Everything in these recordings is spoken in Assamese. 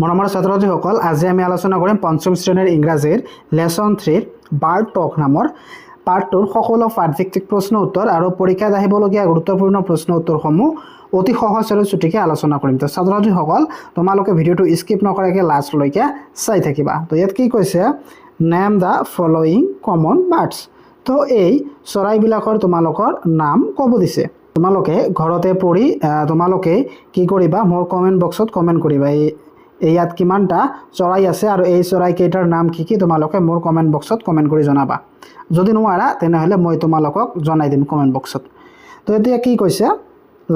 মৰমৰ ছাত্ৰ-ছাত্ৰীসকল, আজি আমি আলোচনা কৰিম পঞ্চম শ্ৰেণীৰ ইংৰাজীৰ লেসন 3 বাৰ্ড টক নামৰ পাঠটোৰ সকলো পাঠভিত্তিক প্ৰশ্ন উত্তৰ আৰু পৰীক্ষাত আহিবলগীয়া গুৰুত্বপূৰ্ণ প্ৰশ্ন উত্তৰসমূহ অতি সহজ আৰু চুটিকৈ আলোচনা কৰিম। তো ছাত্ৰ-ছাত্ৰীসকল, তোমালোকে ভিডিঅ'টো স্কিপ নকৰাকৈ লাষ্টলৈকে চাই থাকিবা। তো ইয়াত কি কৈছে, name the following common birds. তো এই চৰাইবিলাকৰ তোমালোকৰ নাম ক'ব দিছে। তোমালোকে ঘৰতে পঢ়ি তোমালোকে কি কৰিবা, মোৰ কমেণ্ট বক্সত কমেণ্ট কৰিবা ইয়াত কিমানটা চৰাই আছে আৰু এই চৰাইকেইটাৰ নাম কি কি তোমালোকে মোৰ কমেণ্ট বক্সত কমেণ্ট কৰি জনাবা। যদি নোৱাৰা তেনেহ'লে মই তোমালোকক জনাই দিম কমেণ্ট বক্সত। তো এতিয়া কি কৈছে,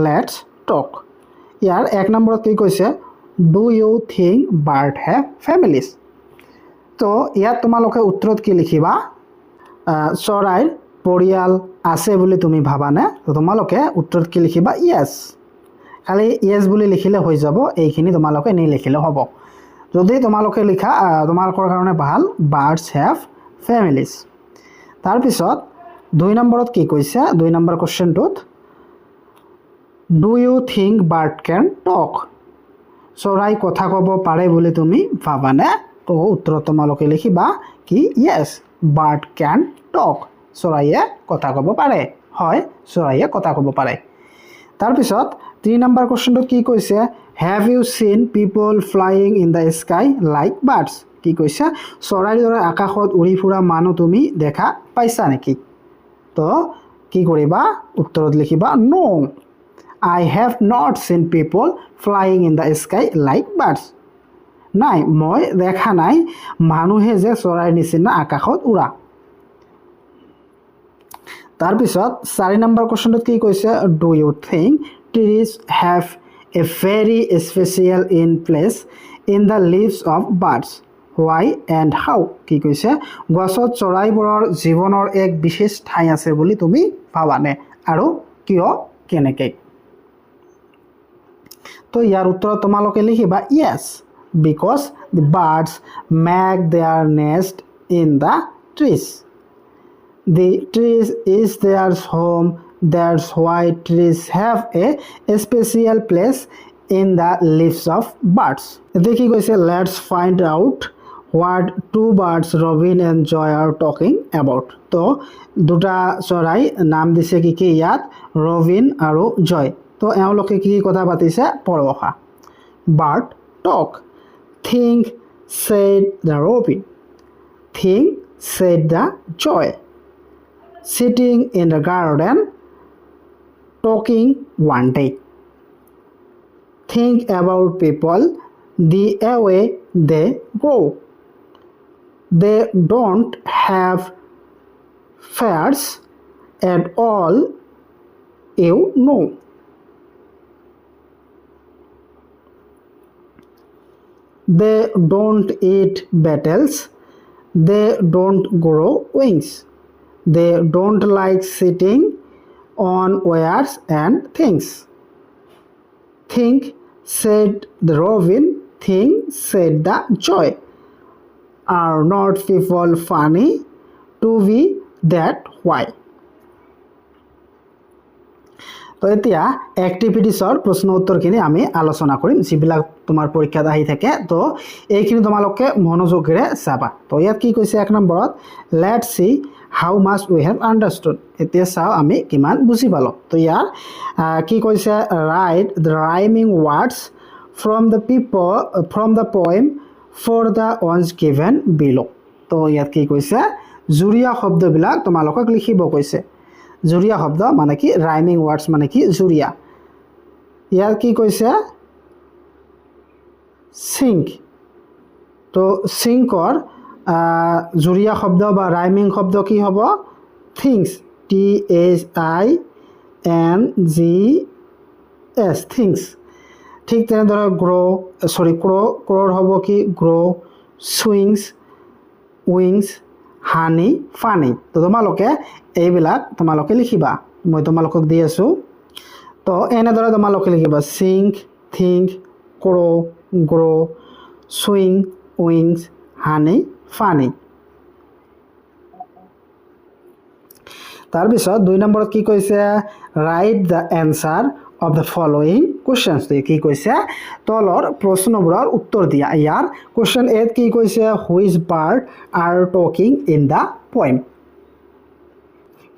লেটছ টক। ইয়াৰ 1 নম্বৰত কি কৈছে, do you think bird have families. তো ইয়াত তোমালোকে উত্তৰত কি লিখিবা, চৰাইৰ পৰিয়াল আছে বুলি তুমি ভাবানে? তো তোমালোকে উত্তৰত কি লিখিবা, ইয়েছ। খালি ইয়েছ বুলি লিখিলে হৈ যাব, এইখিনি তোমালোকে নিলিখিলে হ'ব। যদি তোমালোকে লিখা তোমালোকৰ কাৰণে ভাল, বাৰ্ডছ হেভ ফেমিলিজ। তাৰপিছত 2 নম্বৰত কি কৈছে, 2 নম্বৰ কুৱেশ্যনটোত do you think bird can talk. চৰাই কথা ক'ব পাৰে বুলি তুমি ভাবানে? তো উত্তৰত তোমালোকে লিখিবা কি, ইয়েছ বাৰ্ড কেন টক। চৰাইয়ে কথা ক'ব পাৰে। হয়, চৰাইয়ে কথা ক'ব পাৰে। তাৰপিছত 3 নম্বৰ কুৱেশ্যনটোত কি কৈছে, হেভ ইউ চিন people flying in the sky like birds. কি কৈছে, চৰাইৰ দৰে আকাশত উৰি ফুৰা মানুহ তুমি দেখা পাইছা নেকি? তো কি কৰিবা, উত্তৰত লিখিবা নো, আই have not seen people flying in the sky like birds. নাই, মই দেখা নাই মানুহে যে চৰাইৰ নিচিনা আকাশত উৰা। তাৰপিছত 4 নম্বৰ কুৱেশ্যনটোত কি কৈছে, do you think trees have a very special in place in the lives of birds, why and how. কি কৈছে, গছত চৰাইবোৰৰ জীৱনৰ এক বিশেষ ঠাই আছে বুলি তুমি ভাবানে, আৰু কিয়, কেনেকৈ? তো ইয়াৰ উত্তৰত তোমালোকে লিখিবা yes, because the birds make their nest in the trees. The trees is their home, that's why trees have a special place in the lives of birds. দেখি কৈছে, let's find out what two birds Robin and Joy are talking about. তো দুটা চৰাই নাম দিছে কি কি ইয়াত, ৰবিন আৰু জয়। তো এওঁলোকে কি কথা পাতিছে, পৰৱশা। Bird talk. Think said the robin, think said the joy. Sitting in the garden, talking one day. Think about people, the way they grow. They don't have fears at all, you know. They don't eat beetles. They don't grow wings. They don't like sitting on wires and things. Think said the robin, think said the joy. Are not people funny to be that way? তো এতিয়া এক্টিভিটিছৰ প্ৰশ্ন উত্তৰখিনি আমি আলোচনা কৰিম, যিবিলাক তোমাৰ পৰীক্ষাত আহি থাকে। তো এইখিনি তোমালোকে মনোযোগেৰে চাবা। তো ইয়াত কি কৈছে, 1 নম্বৰত let's see how much we have understood. এতিয়া চাওঁ আমি কিমান বুজি পালোঁ। তো ইয়াৰ কি কৈছে, write the rhyming words from the poem for the ones given below'. তো ইয়াত কি কৈছে, জুৰীয়া শব্দবিলাক তোমালোকক লিখিব কৈছে। জুৰীয়া শব্দ মানে কি, ৰাইমিং ৱাৰ্ডছ মানে কি, জুৰীয়া। ইয়াৰ কি কৈছে, চিংক। তো চিংকৰ জুৰীয়া শব্দ বা ৰাইমিং শব্দ কি হ'ব, থিংছ, THINGS, থিংছ। ঠিক তেনেদৰে ক্ৰ'ৰ হ'ব কি, গ্ৰ', চুইংছ, উইংছ, হানি, ফানি। তো তোমালোকে এইবিলাক তোমালোকে লিখিবা, মই তোমালোকক দি আছোঁ। তো এনেদৰে তোমালোকে লিখিবা, চিংক, থিংক, ক্ৰ', গ্ৰ', চুইং, উইংছ, হানি, ফানি। তাৰপিছত 2 নম্বৰত কি কৈছে, write the answer of the following questions কি কৈছে তলৰ প্ৰশ্নবোৰৰ উত্তৰ দিয়া ইয়াৰ question A কি কৈছে which bird are talking in the poem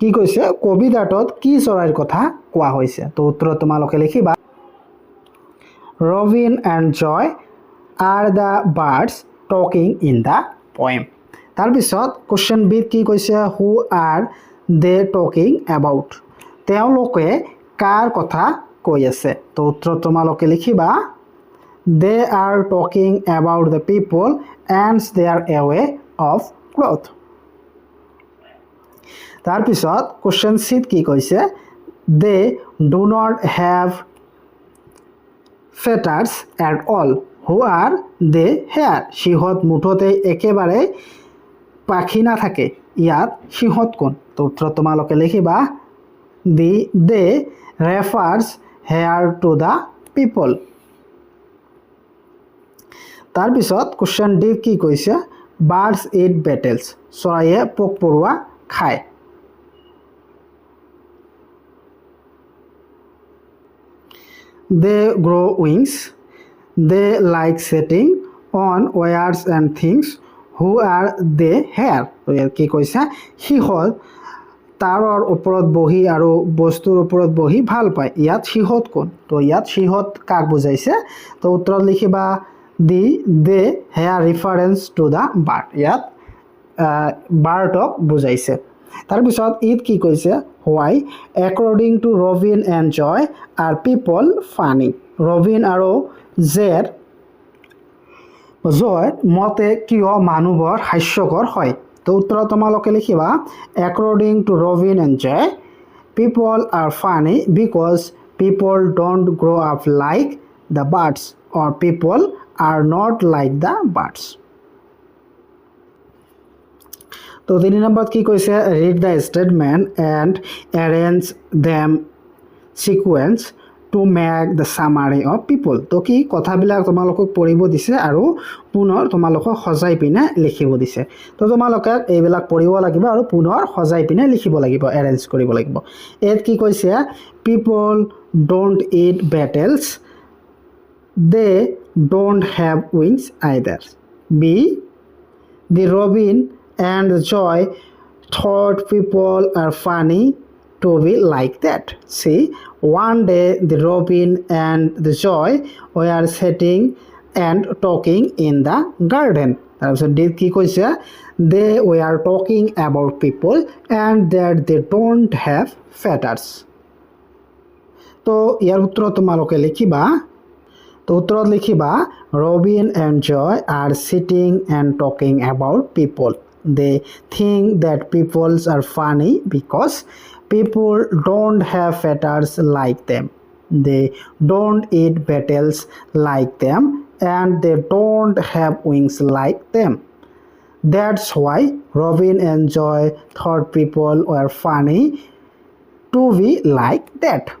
কি কৈছে কবিতাটোত কি চৰাইৰ কথা কোৱা হৈছে তো উত্তৰ তোমালোকে লিখিবা Robin and Joy are the birds talking in the poem তাৰ পিছত question B কি কৈছে who are they talking about তেওঁলোকে কাৰ কথা কৈ আছে তো উত্তৰ তোমালোকে লিখিবা they are talking about the people and their way of growth তাৰ পিছত question C কি কৈছে they do not have feathers at all who are they here সিহঁত মুঠতে একেবাৰে পাখি না থাকে ইয়াত সিহঁত কোন তো উত্তৰ তোমালোকে লিখিবা they refers here to the people তাৰ পিছত question D কি কৈছে birds eat beetles চৰাইয়ে পোক পৰুৱা খায় they grow wings they like sitting on wires and things who are they here তো ইয়াৰ কি কৈছে সিহঁত তাৰৰ ওপৰত বহি আৰু বস্তুৰ ওপৰত বহি ভাল পায় ইয়াত সিহঁত কোন তো ইয়াত সিহঁত কাক বুজাইছে তো উত্তৰত লিখিবা they here reference to the bird ইয়াত বাৰ্ডক বুজাইছে তাৰ পিছত ইট কি কৈছে why according to Robin and Joy are people funny Robin আৰু জেৰ জয় মতে কিয় মানুহবোৰ হাস্যকৰ হয় তো উত্তৰ তোমালোকে লিখিবা according to Robin and Joy people are funny because people don't grow up like the birds or people are not like the birds তো 3 নম্বৰত কি কৈছে read the statement and arrange them sequence to make the summary of people তো কি কথাবিলাক তোমালোকক পঢ়িব দিছে আৰু পুনৰ তোমালোকক সজাই পিনে লিখিব দিছে তো তোমালোকে এইবিলাক পঢ়িব লাগিব আৰু পুনৰ সজাই পিনে লিখিব লাগিব এৰেঞ্জ কৰিব লাগিব এত কি কৈছে people don't eat beetles they don't have wings either B the Robin and Joy thought people are funny to be like that see one day the Robin and the Joy were sitting and talking in the garden তাৰপিছত ডি কি কৈছে they were talking about people and that they don't have feathers তো ইয়াৰ উত্তৰ তোমালোকে লিখিবা তো উত্তৰত লিখিবা Robin and Joy are sitting and talking about people they think that people are funny because people don't have feathers like them they don't eat beetles like them and they don't have wings like them that's why Robin and Joy thought people were funny to be like that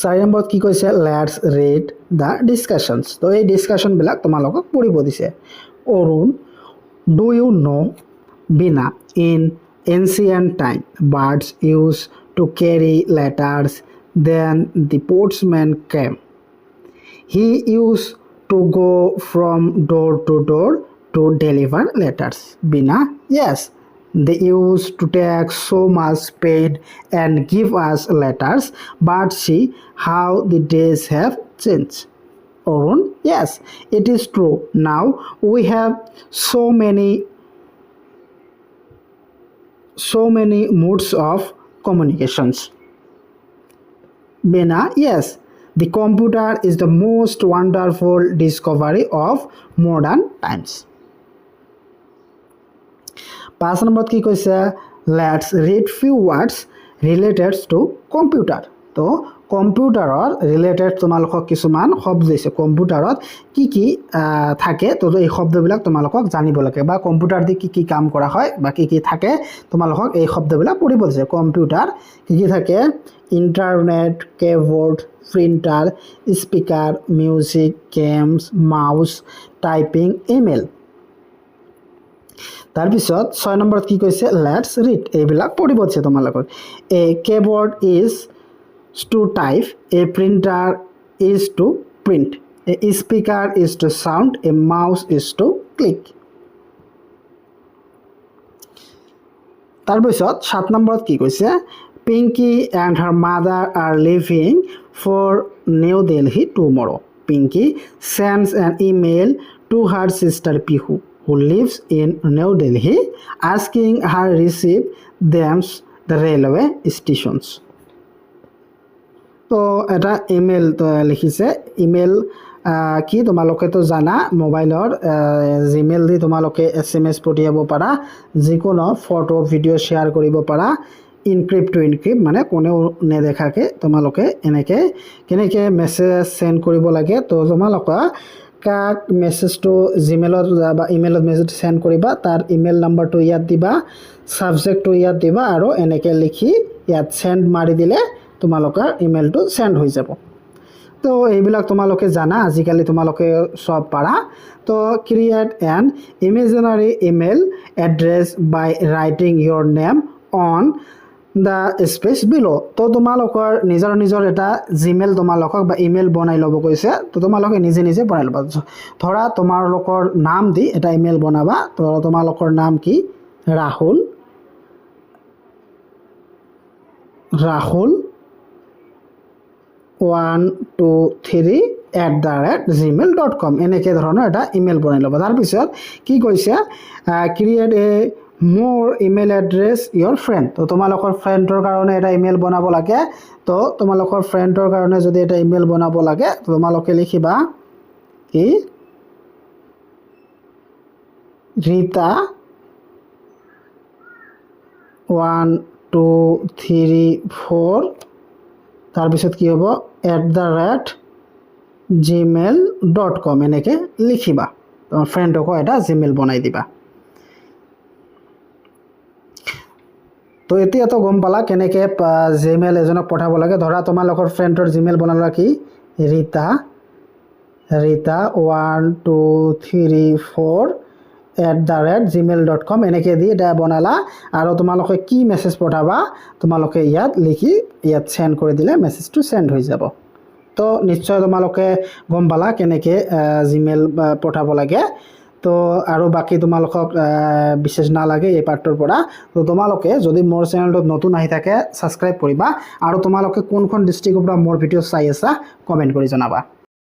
4 নম্বৰত কি কৈছে let's read the discussions তো এই ডিসকাশন বিলাক তোমালোকক পঢ়িব দিছে Arun do you know Bina in ancient time birds used to carry letters then the postman came he used to go from door to door to deliver letters Bina yes they used to take so much paid and give us letters but see how the days have changed Arun yes it is true now we have so many modes of communications Bina yes the computer is the most wonderful discovery of modern times 5 নম্বৰত কি কৈছে let's read few words related to computer তো কম্পিউটাৰৰ ৰিলেটেড তোমালোকক কিছুমান শব্দ দিছে কম্পিউটাৰত কি কি থাকে তো এই শব্দবিলাক তোমালোকক জানিব লাগে বা কম্পিউটাৰ দি কি কি কাম কৰা হয় বা কি কি থাকে তোমালোকক এই শব্দবিলাক পঢ়িব দিছে কম্পিউটাৰ কি কি থাকে internet keyboard printer speaker music games mouse typing email তাৰপিছত 6 নম্বৰত কি কৈছে লেটছ ৰিড এইবিলাক পঢ়িব দিছে তোমালোকক এ keyboard is to type a printer is to print a speaker is to sound a mouse is to click তাৰপিছত 7 নম্বৰত কি কৈছে Pinky and her mother are leaving for New Delhi tomorrow Pinky sends an email to her sister Pihu who lives in New Delhi asking her receive them the railway stations তো এটা ইমেইল লিখিছে ইমেইল কি তোমালোকে তো জানা মোবাইলৰ জিমেইল দি তোমালোকে SMS পঠিয়াব পাৰা যিকোনো ফটো ভিডিও শেয়াৰ কৰিব পাৰা ইনক্ৰিপ্ট টু ইনক্ৰিপ্ট মানে কোনেও নেদেখাকে তোমালোকে এনেকে কেনেকে মেছেজ সেন্ড কৰিব লাগে তো তোমালোকে কাক মেছেজটো জিমেইলত বা ইমেইলত মেছেজ সেন্ড কৰিবা তাৰ ইমেইল নাম্বাৰটো ইয়াত দিবা সাবজেক্টটো ইয়াত দিবা আৰু এনেকে লিখি ইয়াত সেন্ড মাৰি দিলে তোমালোকৰ ইমেইলটো সেন্ড হৈ যাব তো এইবিলাক তোমালোকে জানা আজিকালি তোমালোকে সব পাৰা তো create an imaginary email address by writing your name on the space below তো তোমালোকৰ নিজৰ এটা জিমেইল তোমালোকক বা ইমেইল বনাই ল'ব কৈছে তো তোমালোকে নিজে বনাই ল'বা ধৰা তোমালোকৰ নাম দি এটা ইমেইল বনাবা তো তোমালোকৰ নাম কি ৰাহুল 123@gmail.com এনেকে ধৰণৰ এটা ইমেইল বনাই ল'বা তাৰ পিছত কি কৈছে ক্ৰিয়েট এ মোৰ ইমেইল এড্ৰেছ ইয়োৰ ফ্ৰেণ্ড তো তোমালোকৰ ফ্ৰেণ্ডৰ কাৰণে এটা ইমেইল বনাব লাগে তো তোমালোকৰ ফ্ৰেণ্ডৰ কাৰণে যদি এটা ইমেইল বনাব লাগে তো তোমালোকে লিখিবা কি ৰীতা 123 তাৰপিছত কি হ'ব @gmail.com এনেকে লিখিবা তোমাৰ ফ্ৰেণ্ডক এটা জিমেইল বনাই দিবা তো এতিয়া তো গম পালা কেনেকে জিমেইল এজনক পঠাব লাগে ধৰা তোমালোকৰ ফ্ৰেণ্ডৰ জিমেইল বনালা কি ৰীতা 123@gmail.com এনেকে দি এটা বনালা আৰু তোমালোকে কি মেছেজ পঠাবা তোমালোকে ইয়াত লিখি ইয়াত সেন্ড কৰি দিলে মেছেজটো সেন্ড হৈ যাব তো নিশ্চয় তোমালোকে গম পালা কেনেকে জিমেইল পঠাব লাগে তো আৰু বাকি তোমালোকক বিশেষ নালাগে এই পাৰ্টৰ পৰা তো তোমালোকে যদি মোৰ চেনেলটোত নতুন আহি থাকে সাবস্ক্ৰাইব কৰিবা আৰু তোমালোকে কোনখন ডিস্ট্ৰিক্টৰ পৰা মোৰ ভিডিও চাই আছা কমেন্ট কৰি জনাবা